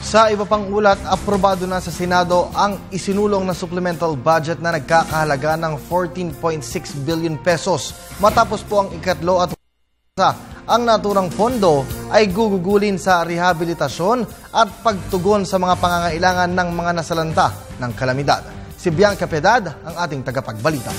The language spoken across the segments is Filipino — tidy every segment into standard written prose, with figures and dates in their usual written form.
Sa iba pang ulat, aprobado na sa Senado ang isinulong na supplemental budget na nagkakahalaga ng 14.6 billion pesos. Matapos po ang ikatlo at ang naturang pondo ay gugugulin sa rehabilitasyon at pagtugon sa mga pangangailangan ng mga nasalanta ng kalamidad. Si Bianca Piedad ang ating tagapagbalita.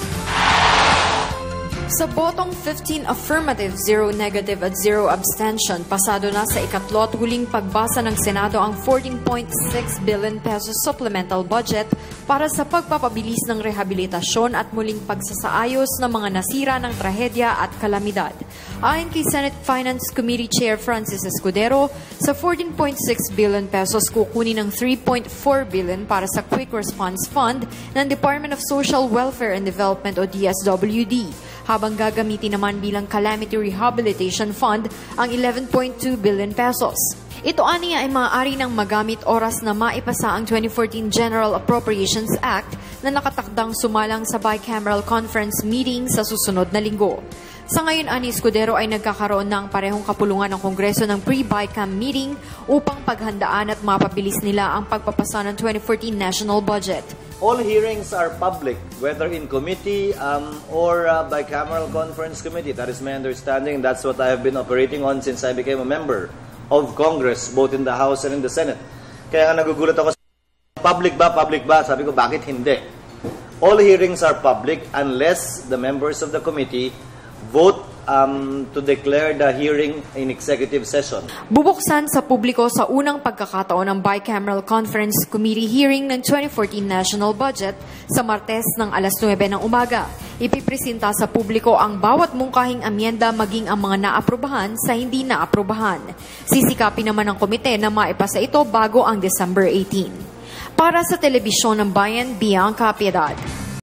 Sa botong 15 affirmative, 0 negative at 0 abstention, pasado na sa ikatlo at huling pagbasa ng Senado ang 14.6 billion pesos supplemental budget para sa pagpapabilis ng rehabilitasyon at muling pagsasaayos ng mga nasira ng trahedya at kalamidad. Ayon kay Senate Finance Committee Chair Francis Escudero, sa 14.6 billion pesos kukunin ng 3.4 billion para sa Quick Response Fund ng Department of Social Welfare and Development o DSWD, habang gagamitin naman bilang Calamity Rehabilitation Fund ang 11.2 billion pesos. Ito aniya ay maaari nang magamit oras na maipasa ang 2014 General Appropriations Act na nakatakdang sumalang sa bicameral conference meeting sa susunod na linggo. Sa ngayon, ani Escudero ay nagkakaroon ng parehong kapulungan ng Kongreso ng pre-BICAM meeting upang paghandaan at mapabilis nila ang pagpapasa ng 2014 national budget. All hearings are public, whether in committee or bicameral conference committee. That is my understanding. That's what I have been operating on since I became a member of Congress, both in the House and in the Senate. Kaya nga nagugulat ako, public ba? Sabi ko, bakit hindi? All hearings are public unless the members of the committee vote to declare the hearing in executive session. Bubuksan sa publiko sa unang pagkakataon ng Bicameral Conference Committee hearing ng 2014 National Budget sa Martes ng alas 9 ng umaga. Ipipresenta sa publiko ang bawat mungkahing amyenda maging ang mga naaprubahan sa hindi naaprubahan. Sisikapin naman ng komite na maipasa ito bago ang December 18. Para sa Telebisyon ng Bayan, Bianca Piedad.